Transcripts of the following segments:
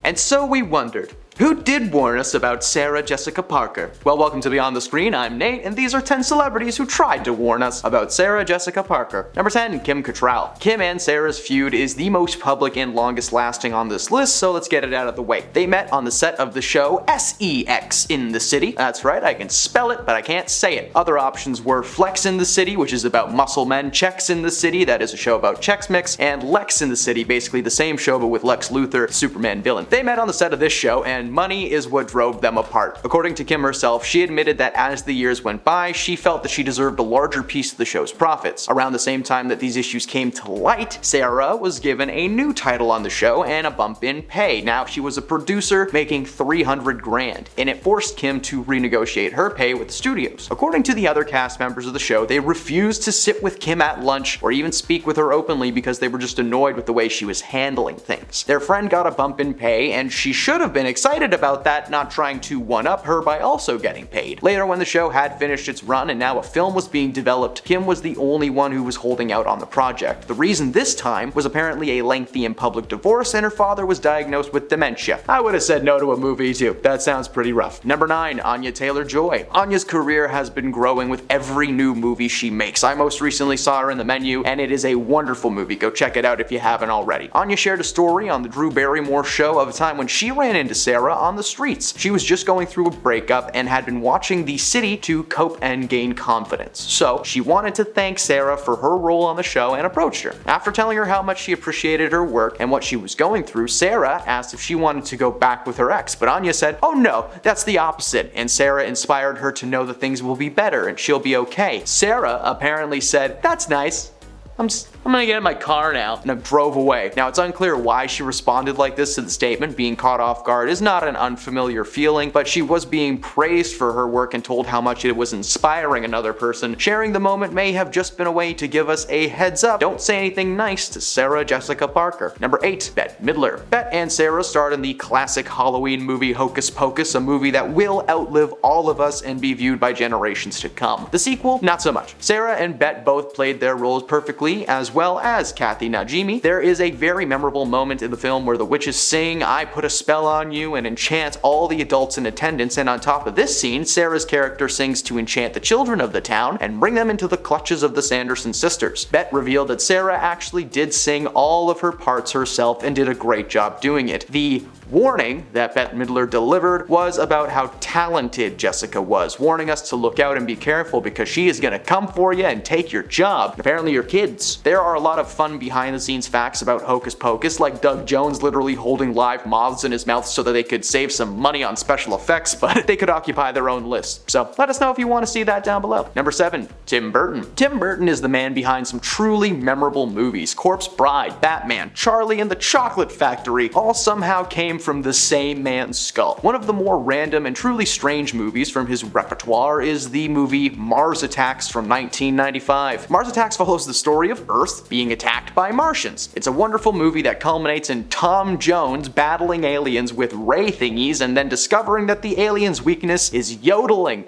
And so we wondered, who did warn us about Sarah Jessica Parker? Well, welcome to Beyond the Screen, I'm Nate, and these are 10 celebrities who tried to warn us about Sarah Jessica Parker. Number 10, Kim Cattrall. Kim and Sarah's feud is the most public and longest lasting on this list, so let's get it out of the way. They met on the set of the show Sex in the City. That's right, I can spell it, but I can't say it. Other options were Flex in the City, which is about muscle men, Chex in the City, that is a show about Chex Mix, and Lex in the City, basically the same show but with Lex Luthor, Superman villain. They met on the set of this show, and money is what drove them apart. According to Kim herself, she admitted that as the years went by, she felt that she deserved a larger piece of the show's profits. Around the same time that these issues came to light, Sarah was given a new title on the show and a bump in pay. Now she was a producer making $300 grand, and it forced Kim to renegotiate her pay with the studios. According to the other cast members of the show, they refused to sit with Kim at lunch or even speak with her openly because they were just annoyed with the way she was handling things. Their friend got a bump in pay, and she should have been excited about that, not trying to one-up her by also getting paid. Later, when the show had finished its run and now a film was being developed, Kim was the only one who was holding out on the project. The reason this time was apparently a lengthy and public divorce, and her father was diagnosed with dementia. I would have said no to a movie too. That sounds pretty rough. Number 9, Anya Taylor-Joy. Anya's career has been growing with every new movie she makes. I most recently saw her in The Menu, and it is a wonderful movie. Go check it out if you haven't already. Anya shared a story on the Drew Barrymore show of a time when she ran into Sarah on the streets. She was just going through a breakup and had been watching The City to cope and gain confidence. So she wanted to thank Sarah for her role on the show and approached her. After telling her how much she appreciated her work and what she was going through, Sarah asked if she wanted to go back with her ex, but Anya said, "Oh no, that's the opposite," and Sarah inspired her to know that things will be better and she'll be okay. Sarah apparently said, "That's nice. I'm gonna get in my car now," and drove away. Now, it's unclear why she responded like this to the statement. Being caught off guard is not an unfamiliar feeling, but she was being praised for her work and told how much it was inspiring another person. Sharing the moment may have just been a way to give us a heads up. Don't say anything nice to Sarah Jessica Parker. Number 8, Bette Midler. Bette and Sarah starred in the classic Halloween movie Hocus Pocus, a movie that will outlive all of us and be viewed by generations to come. The sequel, not so much. Sarah and Bette both played their roles perfectly, as well as Kathy Najimy. There is a very memorable moment in the film where the witches sing "I put a spell on you" and enchant all the adults in attendance, and on top of this scene, Sarah's character sings to enchant the children of the town and bring them into the clutches of the Sanderson sisters. Bette revealed that Sarah actually did sing all of her parts herself and did a great job doing it. The warning that Bette Midler delivered was about how talented Jessica was, warning us to look out and be careful because she is gonna come for you and take your job, and apparently your kids. There are a lot of fun behind the scenes facts about Hocus Pocus, like Doug Jones literally holding live moths in his mouth so that they could save some money on special effects, but they could occupy their own list. So let us know if you want to see that down below. Number 7, Tim Burton. Tim Burton is the man behind some truly memorable movies. Corpse Bride, Batman, Charlie and the Chocolate Factory all somehow came from the same man's skull. One of the more random and truly strange movies from his repertoire is the movie Mars Attacks from 1995. Mars Attacks follows the story of Earth being attacked by Martians. It's a wonderful movie that culminates in Tom Jones battling aliens with ray thingies and then discovering that the aliens' weakness is yodeling.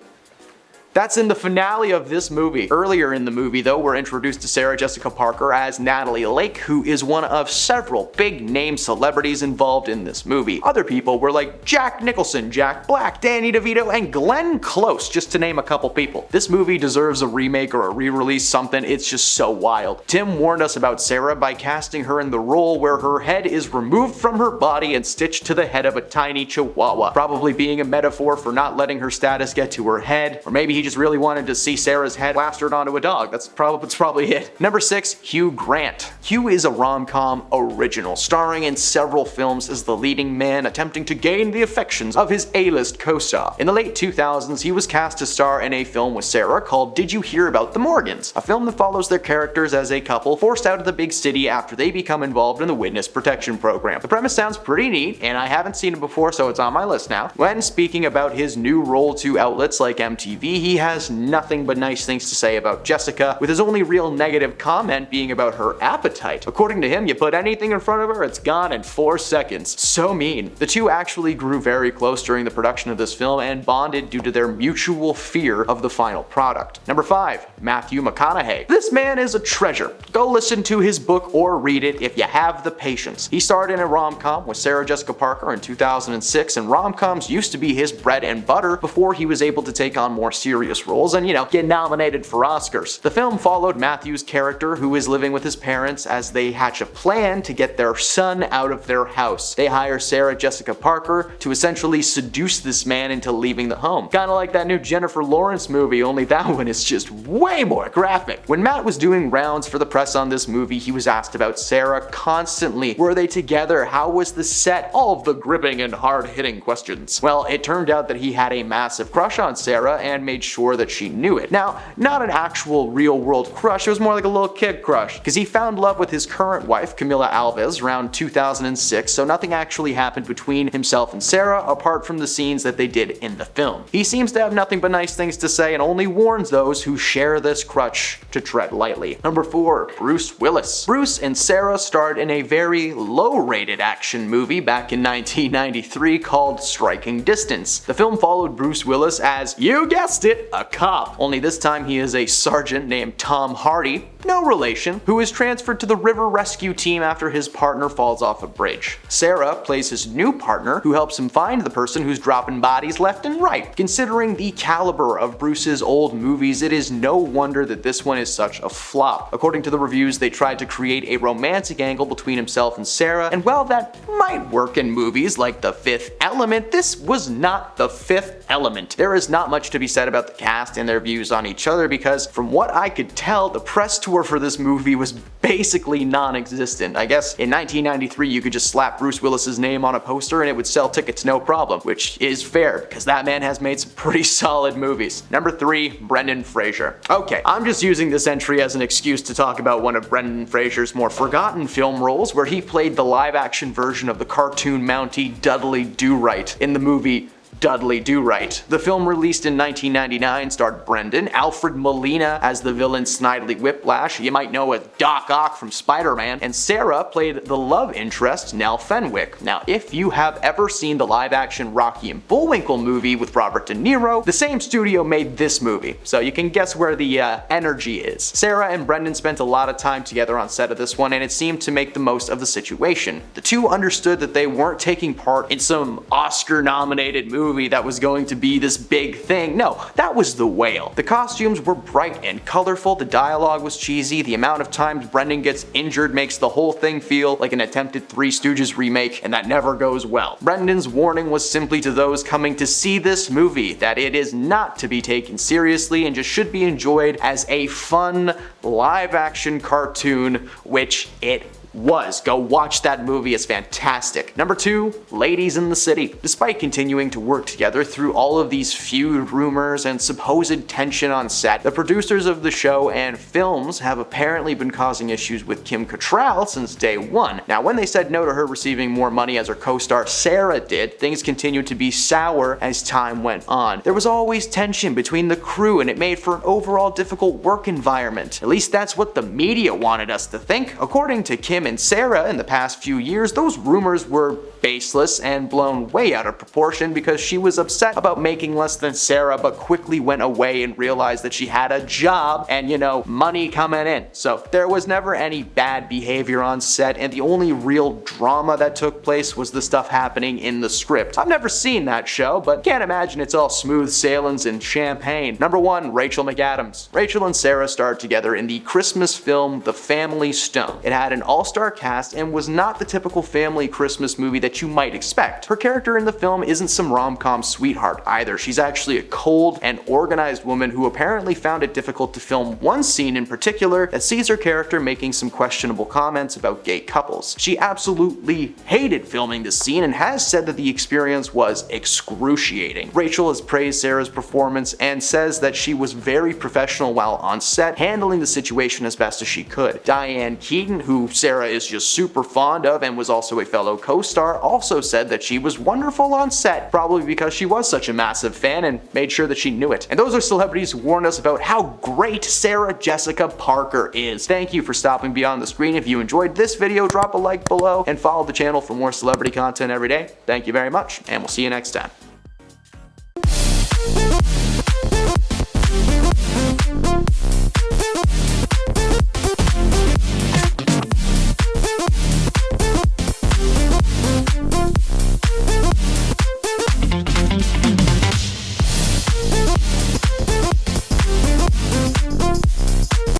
That's in the finale of this movie. Earlier in the movie, though, we're introduced to Sarah Jessica Parker as Natalie Lake, who is one of several big-name celebrities involved in this movie. Other people were like Jack Nicholson, Jack Black, Danny DeVito, and Glenn Close, just to name a couple people. This movie deserves a remake or a re-release, something. It's just so wild. Tim warned us about Sarah by casting her in the role where her head is removed from her body and stitched to the head of a tiny chihuahua, probably being a metaphor for not letting her status get to her head, or maybe he just really wanted to see Sarah's head plastered onto a dog. That's probably it. Number 6, Hugh Grant. Hugh is a rom-com original, starring in several films as the leading man attempting to gain the affections of his A-list co-star. In the late 2000s, he was cast to star in a film with Sarah called Did You Hear About the Morgans? A film that follows their characters as a couple forced out of the big city after they become involved in the witness protection program. The premise sounds pretty neat, and I haven't seen it before, so it's on my list now. When speaking about his new role to outlets like MTV, he he has nothing but nice things to say about Jessica, with his only real negative comment being about her appetite. According to him, you put anything in front of her, it's gone in 4 seconds. So mean. The two actually grew very close during the production of this film and bonded due to their mutual fear of the final product. Number 5. Matthew McConaughy. This man is a treasure. Go listen to his book or read it if you have the patience. He starred in a rom-com with Sarah Jessica Parker in 2006, and rom-coms used to be his bread and butter before he was able to take on more serious roles and, get nominated for Oscars. The film followed Matthew's character, who is living with his parents as they hatch a plan to get their son out of their house. They hire Sarah Jessica Parker to essentially seduce this man into leaving the home. Kinda like that new Jennifer Lawrence movie, only that one is just way more graphic. When Matt was doing rounds for the press on this movie, he was asked about Sarah constantly. Were they together? How was the set? All of the gripping and hard-hitting questions. Well, it turned out that he had a massive crush on Sarah and made sure that she knew it. Now, not an actual real-world crush, it was more like a little kid crush, because he found love with his current wife, Camila Alves, around 2006, so nothing actually happened between himself and Sarah apart from the scenes that they did in the film. He seems to have nothing but nice things to say and only warns those who share this crutch to tread lightly. Number 4. Bruce Willis. Bruce and Sarah starred in a very low-rated action movie back in 1993 called Striking Distance. The film followed Bruce Willis as, you guessed it, a cop. Only this time he is a sergeant named Tom Hardy, no relation, who is transferred to the river rescue team after his partner falls off a bridge. Sarah plays his new partner, who helps him find the person who's dropping bodies left and right. Considering the caliber of Bruce's old movies, it is no wonder that this one is such a flop. According to the reviews, they tried to create a romantic angle between himself and Sarah, and while that might work in movies like The Fifth Element, this was not The Fifth Element. There is not much to be said about the cast and their views on each other because, from what I could tell, the press tour for this movie was basically non-existent. I guess in 1993 you could just slap Bruce Willis's name on a poster and it would sell tickets no problem, which is fair because that man has made some pretty solid movies. Number 3. Brendan Fraser. Okay, I'm just using this entry as an excuse to talk about one of Brendan Fraser's more forgotten film roles, where he played the live-action version of the cartoon Mountie Dudley Do-Right in the movie Dudley Do-Right. The film, released in 1999, starred Brendan, Alfred Molina as the villain Snidely Whiplash, you might know as Doc Ock from Spider-Man, and Sarah played the love interest Nell Fenwick. Now, if you have ever seen the live-action Rocky and Bullwinkle movie with Robert De Niro, the same studio made this movie, so you can guess where the energy is. Sarah and Brendan spent a lot of time together on set of this one, and it seemed to make the most of the situation. The two understood that they weren't taking part in some Oscar-nominated movie that was going to be this big thing. No, that was The Whale. The costumes were bright and colorful, the dialogue was cheesy, the amount of times Brendan gets injured makes the whole thing feel like an attempted Three Stooges remake, and that never goes well. Brendan's warning was simply to those coming to see this movie that it is not to be taken seriously and just should be enjoyed as a fun live-action cartoon, which it was. Go watch that movie, it's fantastic. Number 2, Ladies in the City. Despite continuing to work together through all of these feud rumors and supposed tension on set, the producers of the show and films have apparently been causing issues with Kim Cattrall since day one. Now, when they said no to her receiving more money as her co-star Sarah did, things continued to be sour as time went on. There was always tension between the crew, and it made for an overall difficult work environment. At least that's what the media wanted us to think. According to Kim and Sarah, in the past few years, those rumors were baseless and blown way out of proportion because she was upset about making less than Sarah, but quickly went away and realized that she had a job and, money coming in. So there was never any bad behavior on set, and the only real drama that took place was the stuff happening in the script. I've never seen that show, but can't imagine it's all smooth sailings and champagne. Number 1, Rachel McAdams. Rachel and Sarah starred together in the Christmas film The Family Stone. It had an all-star cast and was not the typical family Christmas movie that you might expect. Her character in the film isn't some rom-com sweetheart either. She's actually a cold and organized woman who apparently found it difficult to film one scene in particular that sees her character making some questionable comments about gay couples. She absolutely hated filming this scene and has said that the experience was excruciating. Rachel has praised Sarah's performance and says that she was very professional while on set, handling the situation as best as she could. Diane Keaton, who Sarah is just super fond of and was also a fellow co-star, also said that she was wonderful on set, probably because she was such a massive fan and made sure that she knew it. And those are celebrities who warned us about how great Sarah Jessica Parker is. Thank you for stopping beyond the screen. If you enjoyed this video, drop a like below and follow the channel for more celebrity content every day. Thank you very much, and we'll see you next time.